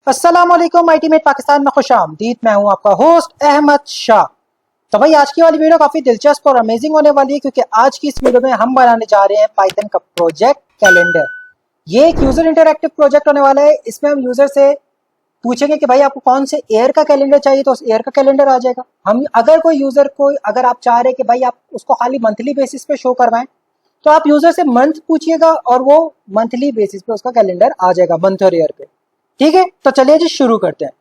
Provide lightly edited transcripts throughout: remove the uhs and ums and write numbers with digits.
अस्सलाम वालेकुम अल्टीमेट पाकिस्तान में खुशामदीद। मैं हूं आपका होस्ट अहमद शाह। तो भाई आज की वाली वीडियो काफ़ी दिलचस्प और अमेजिंग होने वाली है क्योंकि आज की इस वीडियो में हम बनाने जा रहे हैं पाइथन का प्रोजेक्ट कैलेंडर। ये एक यूजर इंटरैक्टिव प्रोजेक्ट होने वाला है। इसमें हम यूजर से पूछेंगे कि भाई आपको कौन से ईयर का कैलेंडर चाहिए तो उस ईयर का कैलेंडर आ जाएगा। हम अगर कोई यूजर को अगर आप चाह रहे हैं कि भाई आप उसको खाली मंथली बेसिस पे शो करवाएं तो आप यूजर से मंथ पूछिएगा और वो मंथली बेसिस पे उसका कैलेंडर आ जाएगा मंथ और ईयर पे। ठीक है, तो चलिए जी शुरू करते हैं।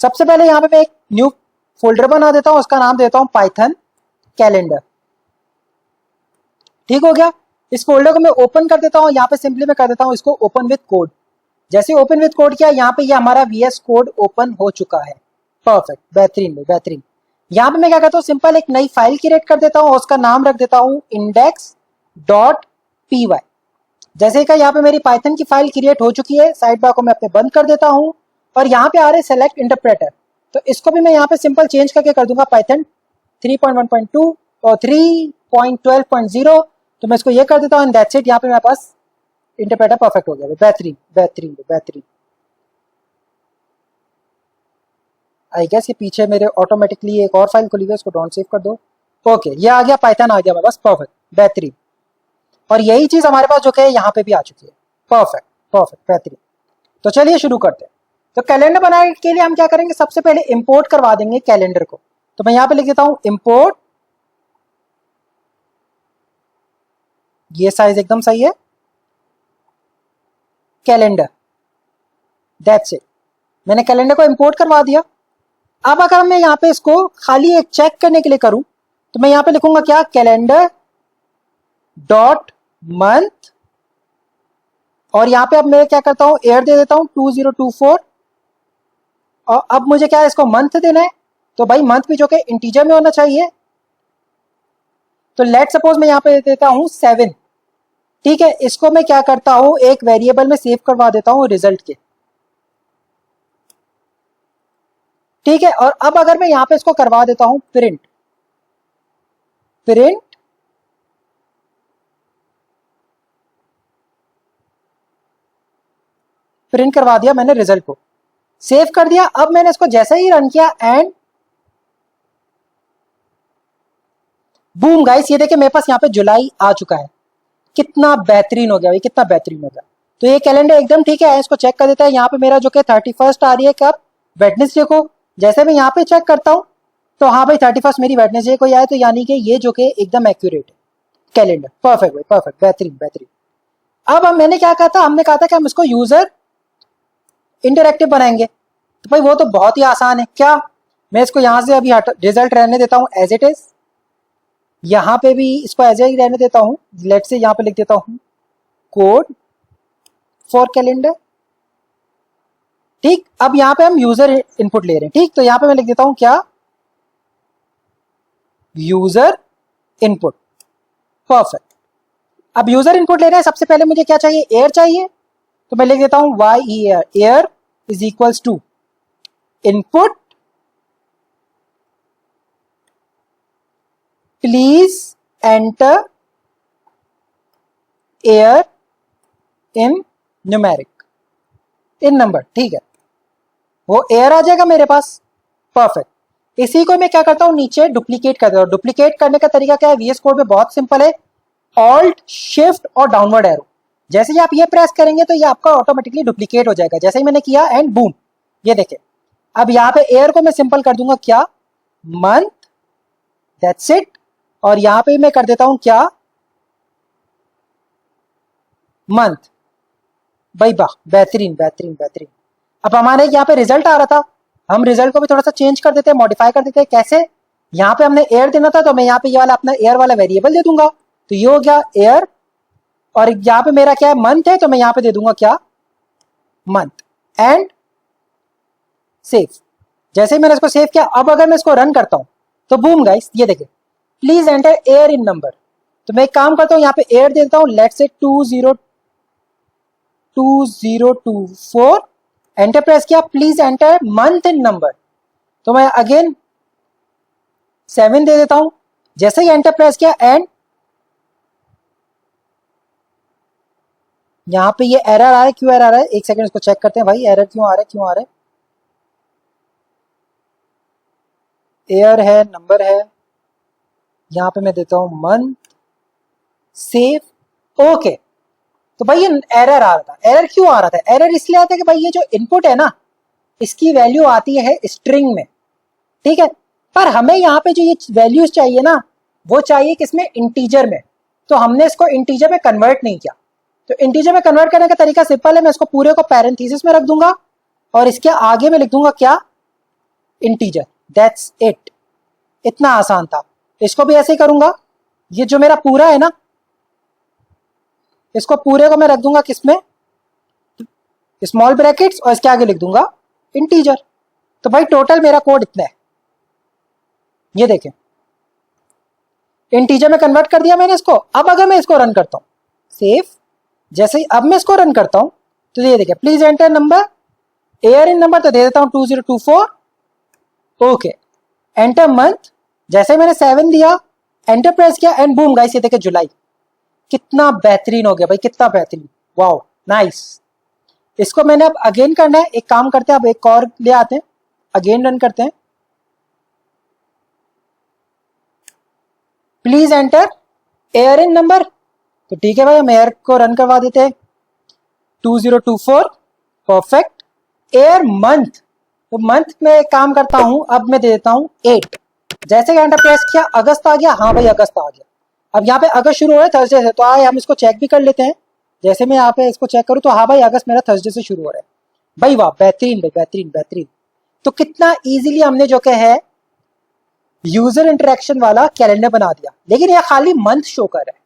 सबसे पहले यहाँ पे मैं एक न्यू फोल्डर बना देता हूँ, उसका नाम देता हूँ पाइथन कैलेंडर। ठीक हो गया। इस फोल्डर को मैं ओपन कर देता हूँ। यहाँ पे सिंपली मैं कर देता हूँ इसको ओपन विद कोड। जैसे ओपन विद कोड किया, यहाँ पे ये हमारा VS कोड ओपन हो चुका है। परफेक्ट, बेहतरीन बेहतरीन। यहाँ पे मैं क्या करता हूँ, सिंपल एक नई फाइल क्रिएट कर देता हूँ, उसका नाम रख देता हूँ index.py। जैसे कि यहाँ पे मेरी पाइथन की फाइल क्रिएट हो चुकी है, साइड बार को मैं अपने बंद कर देता हूँ और यहाँ पे आ रहे सेलेक्ट इंटरप्रेटर। तो इसको भी मैं यहाँ पे सिंपल चेंज करके कर दूंगा पाइथन 3.1.2 और 3.12.0। तो मैं इसको ये कर देता हूँ, दैट्स इट। यहाँ पे मेरे पास इंटरप्रेटर परफेक्ट हो गया। बेहतरीन बेहतरीन बेहतरीन। आई गेस ये पीछे मेरे ऑटोमेटिकली एक और फाइल खुली हुई है, उसको डोंट सेव कर दो। ओके, ये आ गया, पाइथन आ गया मेरे पास। परफेक्ट, बेहतरीन। और यही चीज हमारे पास जो कि यहाँ पे भी आ चुकी है। परफेक्ट परफेक्ट, बेहतरीन। तो चलिए शुरू करते हैं। तो कैलेंडर बनाने के लिए हम क्या करेंगे, सबसे पहले इंपोर्ट करवा देंगे कैलेंडर को। तो मैं यहाँ पे लिख देता हूँ इंपोर्ट, ये साइज एकदम सही है, कैलेंडर, दैट्स इट। मैंने कैलेंडर को इंपोर्ट करवा दिया। अब अगर मैं यहाँ पे इसको खाली एक चेक करने के लिए करूं तो मैं यहाँ पे लिखूंगा क्या, कैलेंडर डॉट मंथ। और यहाँ पे अब मैं क्या करता हूँ, ईयर दे देता हूँ 2024। और अब मुझे क्या है, इसको मंथ देना है। तो भाई मंथ भी जो कि इंटीजर में होना चाहिए। तो लेट सपोज मैं यहाँ पे देता हूँ 7। ठीक है, इसको मैं क्या करता हूँ, एक वेरिएबल में सेव करवा देता हूँ रिजल्ट के। ठीक है, और अब अगर मैं यहाँ पे इसको करवा देता हूँ प्रिंट, प्रिंट प्रिंट करवा दिया मैंने रिजल्ट को, सेव कर दिया। अब मैंने इसको जैसे ही रन किया एंड बूम गाइस, ये देखिए मेरे पास यहाँ पे जुलाई आ चुका है। कितना बेहतरीन हो गया भाई, कितना बेहतरीन हो गया। तो ये कैलेंडर एकदम ठीक है, इसको चेक कर देता है। यहाँ पे मेरा जो कि 31 आ रही है कब, वेडनेसडे को। जैसे मैं यहाँ पे चेक करता हूँ तो हाँ भाई 31 मेरी वेडनेसडे को आए, तो यानी कि ये जो कि एकदम एक्यूरेट है कैलेंडर। परफेक्ट भाई, परफेक्ट, बेहतरीन बेहतरीन। अब मैंने क्या कहा था, हमने कहा था कि हम इसको यूजर इंटरैक्टिव बनाएंगे। तो भाई वो तो बहुत ही आसान है। क्या, मैं इसको यहाँ से अभी रिजल्ट रहने देता हूँ एज इट इज। यहाँ पे भी इसको एज ही रहने देता हूँ। लेट से यहाँ पे लिख देता हूँ कोड फॉर कैलेंडर। ठीक, अब यहाँ पे हम यूजर इनपुट ले रहे हैं। ठीक, तो यहाँ पे मैं लिख देता हूँ क्या, यूजर इनपुट। परफेक्ट। अब यूजर इनपुट ले रहे हैं, सबसे पहले मुझे क्या चाहिए, एयर चाहिए। तो मैं लिख देता हूँ YER, year is equals to input please enter year in numeric, in number. ठीक है, वो एयर आ जाएगा मेरे पास। परफेक्ट। इसी को मैं क्या करता हूँ, नीचे डुप्लीकेट कर देता हूँ। डुप्लीकेट करने का तरीका क्या है, VS कोड में बहुत सिंपल है, ऑल्ट शिफ्ट और डाउनवर्ड एरो। जैसे ही आप ये प्रेस करेंगे तो ये आपका ऑटोमेटिकली डुप्लीकेट हो जाएगा। जैसे ही मैंने किया एंड बूम, ये देखें। अब यहाँ पे एयर को मैं सिंपल कर दूंगा क्या, मंथ, दैट्स इट। और यहाँ पे मैं कर देता हूँ क्या, मंथ। भाई वाह, बेहतरीन बेहतरीन बेहतरीन। अब हमारे यहाँ पे रिजल्ट आ रहा था, हम रिजल्ट को भी थोड़ा सा चेंज कर देते हैं, मॉडिफाई कर देते हैं। कैसे, यहाँ पे हमने एयर देना था तो मैं यहाँ पे ये वाला अपना एयर वाला वेरिएबल दे दूंगा। तो ये हो गया एयर। और यहाँ पे मेरा क्या है, मंथ है, तो मैं यहाँ पे दे दूंगा क्या, मंथ एंड सेव। जैसे ही मैंने इसको सेव किया, अब अगर मैं इसको रन करता हूं तो बूम गाइस, ये देखिए please enter year in number. तो मैं एक काम करता हूं, यहाँ पे एयर देता हूं, लेट्स से 2024। एंटर प्रेस किया, please enter month in number. तो मैं अगेन 7 दे देता हूं। जैसे ही एंटर प्रेस किया एंड यहाँ पे ये एरर आ रहा है। क्यों एरर आ रहा है, एक सेकंड इसको चेक करते हैं भाई, एरर क्यों आ रहा है, क्यों आ रहा है। एयर है, नंबर है, यहाँ पे मैं देता हूँ मंथ, सेव, ओके। तो भाई ये एरर आ रहा था। एरर क्यों आ रहा था? एरर इसलिए आता है कि भाई ये जो इनपुट है ना, इसकी वैल्यू आती है स्ट्रिंग में, ठीक है, पर हमें यहाँ पे जो ये वैल्यूज चाहिए ना, वो चाहिए किसमें? इंटीजर में। तो हमने इसको इंटीजर में कन्वर्ट नहीं किया। तो इंटीजर में कन्वर्ट करने का तरीका सिंपल है, मैं इसको पूरे को पैरेंथेसिस में रख दूंगा और इसके आगे में लिख दूंगा क्या? इंटीजर। That's it. इतना आसान था। इसको भी ऐसे ही करूंगा। ये जो मेरा पूरा है ना, इसको पूरे को मैं रख दूंगा किसमें? स्मॉल ब्रैकेट्स, और इसके आगे लिख दूंगा इंटीजर। तो भाई टोटल मेरा कोड इतना है। ये देखें, इंटीजर में कन्वर्ट कर दिया मैंने इसको। अब अगर मैं इसको रन करता हूं, सेव, जैसे ही अब मैं इसको रन करता हूं, तो ये देखें, please enter number, air in number तो दे देता हूं 2024, ओके, एंटर मंथ, जैसे ही मैंने 7 दिया, एंटर प्रेस किया, एंड बूम गाइस, ये देखें जुलाई। कितना बेहतरीन हो गया भाई, कितना बेहतरीन, वाओ, नाइस। इसको मैंने अब अगेन करना है। एक काम करते हैं, अब एक और ले आते हैं, अगेन रन करते हैं। Please enter year in number, तो ठीक है भाई, हम एयर को रन करवा देते हैं, 2024, परफेक्ट। एयर मंथ, तो मंथ में एक काम करता हूं, अब मैं दे देता हूं 8। जैसे कि एंटर प्रेस किया, अगस्त आ गया, हाँ भाई अगस्त आ गया। अब यहाँ पे अगस्त शुरू हो रहा है थर्सडे से, तो आए हम इसको चेक भी कर लेते हैं। जैसे मैं यहाँ पे इसको चेक करूँ, तो हाँ भाई अगस्त मेरा थर्सडे से शुरू हो रहा है। भाई वाह, बेहतरीन भाई, बेहतरीन बेहतरीन। तो कितना इजीली हमने जो कि है यूजर इंटरेक्शन वाला कैलेंडर बना दिया। लेकिन यह खाली मंथ शो कर रहा है।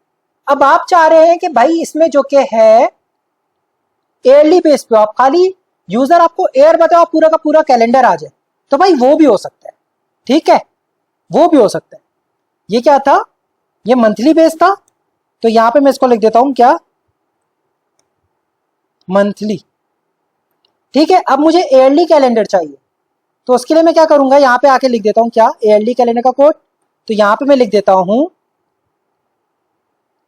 अब आप चाह रहे हैं कि भाई इसमें जो कि है एयरली बेस पे आप खाली यूजर आपको एयर बताओ, पूरा का पूरा कैलेंडर आ जाए, तो भाई वो भी हो सकता है, ठीक है, वो भी हो सकता है। ये क्या था? ये मंथली बेस था, तो यहां पे मैं इसको लिख देता हूं क्या? मंथली, ठीक है। अब मुझे एयरली कैलेंडर चाहिए, तो उसके लिए मैं क्या करूंगा, यहां पे आके लिख देता हूं क्या? एयरली कैलेंडर का कोड। तो यहां पे मैं लिख देता हूं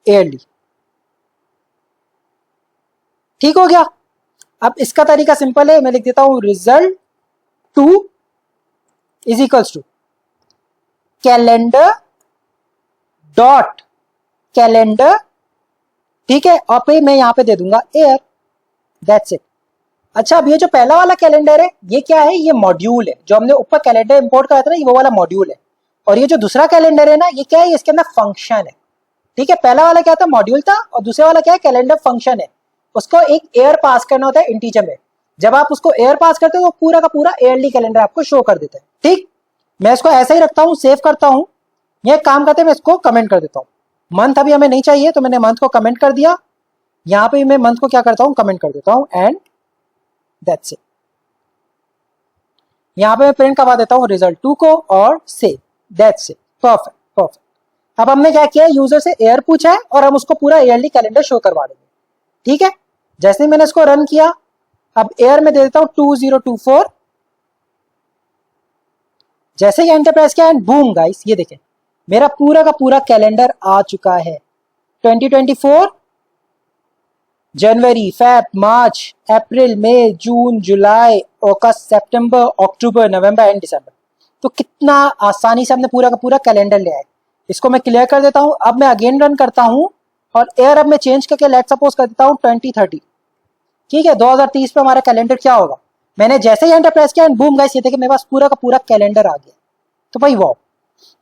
एयरली, ठीक हो गया। अब इसका तरीका सिंपल है, मैं लिख देता हूं result 2 is equals to calendar dot calendar, ठीक है, और फिर मैं यहां पे दे दूंगा एयर, दैट्स इट। अच्छा, अब ये जो पहला वाला कैलेंडर है, ये क्या है? ये मॉड्यूल है, जो हमने ऊपर कैलेंडर इंपोर्ट करा था ना, ये वो वाला मॉड्यूल है। और ये जो दूसरा कैलेंडर है ना, ये क्या है? इसके अंदर फंक्शन है, ठीक है। पहला वाला क्या था? मॉड्यूल था, और दूसरा वाला क्या है? कैलेंडर फंक्शन है। उसको एक एयर पास करना होता है इंटीजर में। जब आप उसको एयर पास करते हो, तो पूरा का पूरा एयरली कैलेंडर आपको शो कर देता है, ठीक। मैं इसको ऐसा ही रखता हूँ, सेव करता हूँ। ये काम करते मैं इसको कमेंट कर देता हूँ। मंथ अभी हमें नहीं चाहिए, तो मैंने मंथ को कमेंट कर दिया। यहाँ पे मैं मंथ को क्या करता हूँ? कमेंट कर देता हूँ, एंड दैट्स इट। यहाँ पे मैं प्रिंट करवा देता हूँ रिजल्ट 2 को, और save, that's it, perfect perfect. अब हमने क्या किया? यूजर से एयर पूछा है, और हम उसको पूरा एयरली कैलेंडर शो करवा देंगे, ठीक है। जैसे मैंने इसको रन किया, अब एयर में दे देता हूं 2024, जैसे ही एंटर प्रेस किया, एंड बूम गाइस, ये देखें मेरा पूरा का पूरा कैलेंडर आ चुका है। 2024, जनवरी, Feb, March, April, May, June, July, August, September, October, November and दिसंबर। तो कितना आसानी से हमने पूरा का पूरा कैलेंडर ले आए। इसको मैं क्लियर कर देता हूं। अब मैं अगेन रन करता हूं, और एयर अब मैं चेंज करके लेट सपोज कर देता हूं 2030, ठीक है। 2030 पे हमारा कैलेंडर क्या होगा? मैंने जैसे ही एंटर प्रेस किया, एंड बूम गाइस, ये देखिए मेरे पास पूरा का पूरा कैलेंडर आ गया। तो भाई वाह,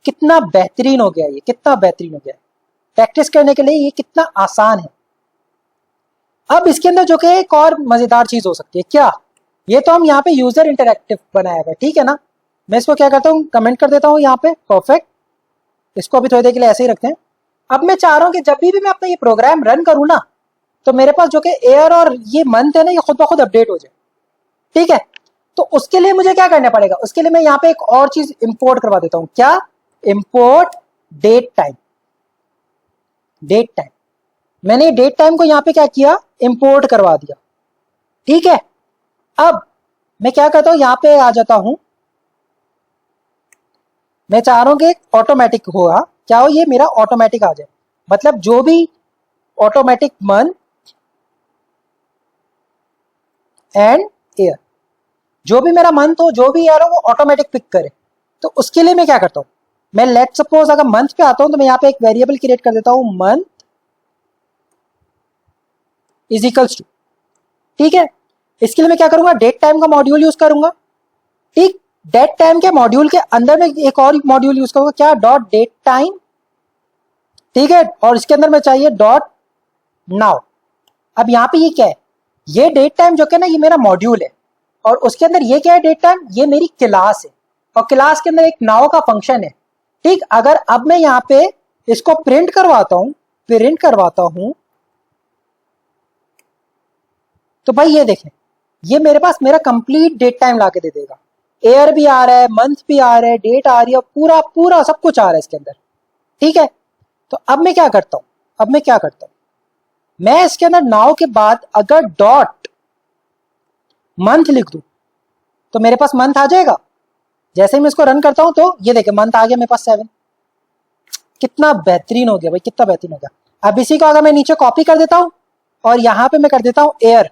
कितना बेहतरीन हो गया, ये कितना बेहतरीन हो गया। प्रैक्टिस करने के लिए ये कितना आसान है। अब इसके अंदर जो कि एक और मजेदार चीज हो सकती है क्या? ये तो हम यहाँ पे यूजर इंटरेक्टिव बनाया हुआ है, ठीक है ना। मैं इसको क्या करता हूँ? कमेंट कर देता हूँ यहाँ पे, परफेक्ट। इसको अभी थोड़ी देर के लिए ऐसे ही रखते हैं। अब मैं चाह रहा हूँ कि जब भी मैं अपना ये प्रोग्राम रन करूँ ना, तो मेरे पास जो कि एयर और ये मंथ है ना, ये खुद ब खुद अपडेट हो जाए, ठीक है। तो उसके लिए मुझे क्या करना पड़ेगा? उसके लिए मैं यहाँ पे एक और चीज इंपोर्ट करवा देता हूँ, क्या? Import date time. Date time, मैंने डेट टाइम को यहाँ पे क्या किया? इंपोर्ट करवा दिया, ठीक है। अब मैं क्या करता हूँ? यहाँ पे आ जाता हूं। मैं चाह रहा हूं कि ऑटोमेटिक होगा, क्या हो? ये मेरा ऑटोमेटिक आ जाए, मतलब जो भी ऑटोमेटिक मंथ एंड ईयर, जो भी मेरा मंथ हो, जो भी ईयर हो, वो ऑटोमेटिक पिक करे। तो उसके लिए मैं क्या करता हूं, मैं लेट सपोज अगर मंथ पे आता हूं तो मैं यहाँ पे एक वेरिएबल क्रिएट कर देता हूं, मंथ इज इक्वल्स टू, ठीक है। इसके लिए मैं क्या करूंगा, डेट टाइम का मॉड्यूल यूज करूंगा, ठीक। डेट टाइम के मॉड्यूल के अंदर में एक और मॉड्यूल यूज करूंगा, क्या, डॉट डेट टाइम, ठीक है। और इसके अंदर में चाहिए डॉट नाउ। अब यहाँ पे ये क्या है, ये डेट टाइम जो कि ना ये मेरा मॉड्यूल है, और उसके अंदर ये क्या है, डेट टाइम, ये मेरी क्लास है, और क्लास के अंदर एक नाउ का फंक्शन है, ठीक। अगर अब मैं यहाँ पे इसको प्रिंट करवाता हूं तो भाई ये देखें, ये मेरे पास मेरा कंप्लीट डेट टाइम लाके दे देगा, ईयर भी आ रहा है, मंथ भी आ रहा है, डेट आ रही है, पूरा पूरा सब कुछ आ रहा है इसके अंदर, ठीक है। तो अब मैं क्या करता हूं, मैं इसके अंदर नाउ के बाद अगर डॉट मंथ लिख दूं तो मेरे पास मंथ आ जाएगा। जैसे ही मैं इसको रन करता हूं तो ये देखें मंथ आ गया मेरे पास 7। कितना बेहतरीन हो गया भाई, कितना बेहतरीन हो गया। अब इसी को अगर मैं नीचे कॉपी कर देता हूं और यहां पे मैं कर देता हूं एयर,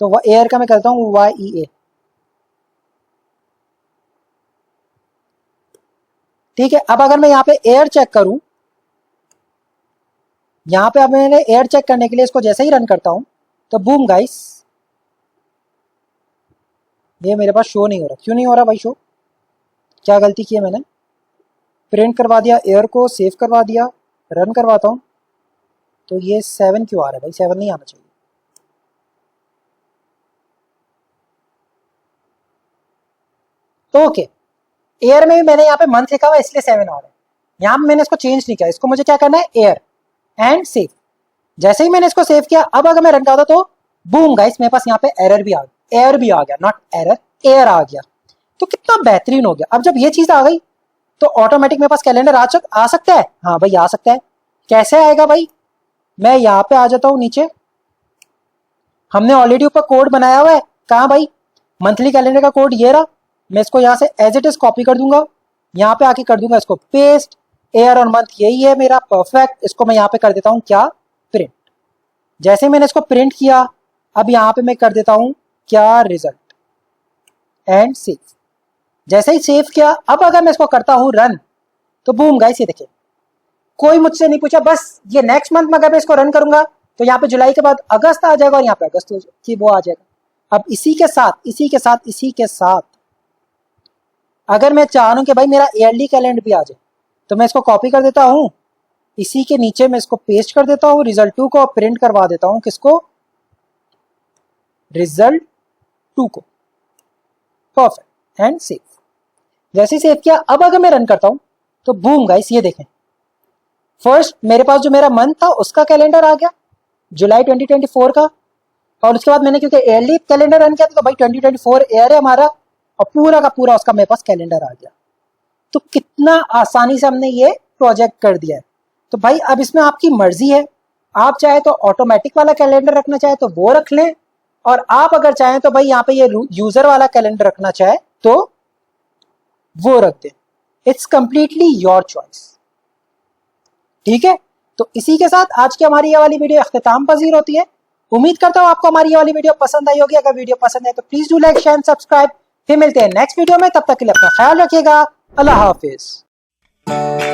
तो वह एयर का मैं करता हूं YEA, ठीक है। अब अगर मैं यहाँ पे एयर चेक करूं, यहां पे अब मैंने एयर चेक करने के लिए इसको जैसे ही रन करता हूं तो बूम गाइस, ये मेरे पास शो नहीं हो रहा। क्यों नहीं हो रहा भाई शो, क्या गलती की है मैंने, प्रिंट करवा दिया एयर को, सेव करवा दिया, रन करवाता हूं तो ये 7 क्यों आ रहा है भाई, 7 नहीं आना चाहिए। तो ओके, एयर में भी मैंने यहाँ पे मंथ लिखा हुआ इसलिए 7 आ रहा है, यहाँ पे मैंने इसको चेंज नहीं किया, इसको मुझे क्या करना है, एयर एंड सेव। जैसे ही मैंने इसको सेव किया, अब अगर मैं रन करता तो बूम गाइस मेरे पास यहाँ पे एरर भी आ गया, एयर भी आ गया, नॉट एरर, एयर आ गया। तो कितना बेहतरीन हो गया। अब जब ये चीज आ गई तो ऑटोमेटिक मेरे पास कैलेंडर आ सकता है, हाँ भाई आ सकता है। कैसे आएगा भाई, मैं यहाँ पे आ जाता हूँ नीचे, हमने ऑलरेडी ऊपर कोड बनाया हुआ है, कहाँ भाई, मंथली कैलेंडर का कोड ये रहा। मैं इसको यहाँ से एज इट इज कॉपी कर दूंगा, यहाँ पे आके कर दूंगा इसको पेस्ट, एयर और मंथ यही है मेरा, परफेक्ट। इसको मैं यहाँ पे कर देता हूँ क्या, प्रिंट। जैसे मैंने इसको प्रिंट किया, अब यहाँ पे मैं कर देता हूँ क्या, रिजल्ट एंड सेव। जैसे ही सेव किया, अब अगर मैं इसको करता हूँ रन तो बूम गाइस ये देखिए, कोई मुझसे नहीं पूछा, बस ये नेक्स्ट मंथ में अगर मैं इसको रन करूंगा तो यहाँ पे जुलाई के बाद अगस्त आ जाएगा और यहाँ पे अगस्त की वो आ जाएगा। अब इसी के साथ अगर मैं चाहूँ कि भाई मेरा ईयरली कैलेंडर भी आ जाए तो मैं इसको कॉपी कर देता हूँ, इसी के नीचे मैं इसको पेस्ट कर देता हूँ, रिजल्ट 2 को प्रिंट करवा देता हूँ, किसको, रिजल्ट 2 को, परफेक्ट एंड सेव। जैसे ही सेव किया, अब अगर मैं रन करता हूँ तो बूम गाइस ये देखें, फर्स्ट मेरे पास जो मेरा मंथ था उसका कैलेंडर आ गया जुलाई 2024 का, और उसके बाद मैंने क्योंकि ईयरली कैलेंडर रन किया तो भाई 2024 ईयर है हमारा, और पूरा का पूरा उसका मेरे पास कैलेंडर आ गया। तो कितना आसानी से हमने ये प्रोजेक्ट कर दिया है। तो भाई अब इसमें आपकी मर्जी है, आप चाहे तो ऑटोमेटिक वाला कैलेंडर रखना चाहे तो वो रख लें, और आप अगर चाहें तो भाई यहाँ पे ये यूजर वाला कैलेंडर रखना चाहे तो वो रख दें। इट्स कंप्लीटली योर चॉइस, ठीक है। तो इसी के साथ आज की हमारी ये वाली वीडियो अख्तिताम पजीर होती है। उम्मीद करता हूँ आपको हमारी ये वाली वीडियो पसंद आई होगी। अगर वीडियो पसंद है तो please do like, share and subscribe. फिर मिलते हैं नेक्स्ट वीडियो में, तब तक के लिए अपना ख्याल रखिएगा। अल्लाह हाफिज।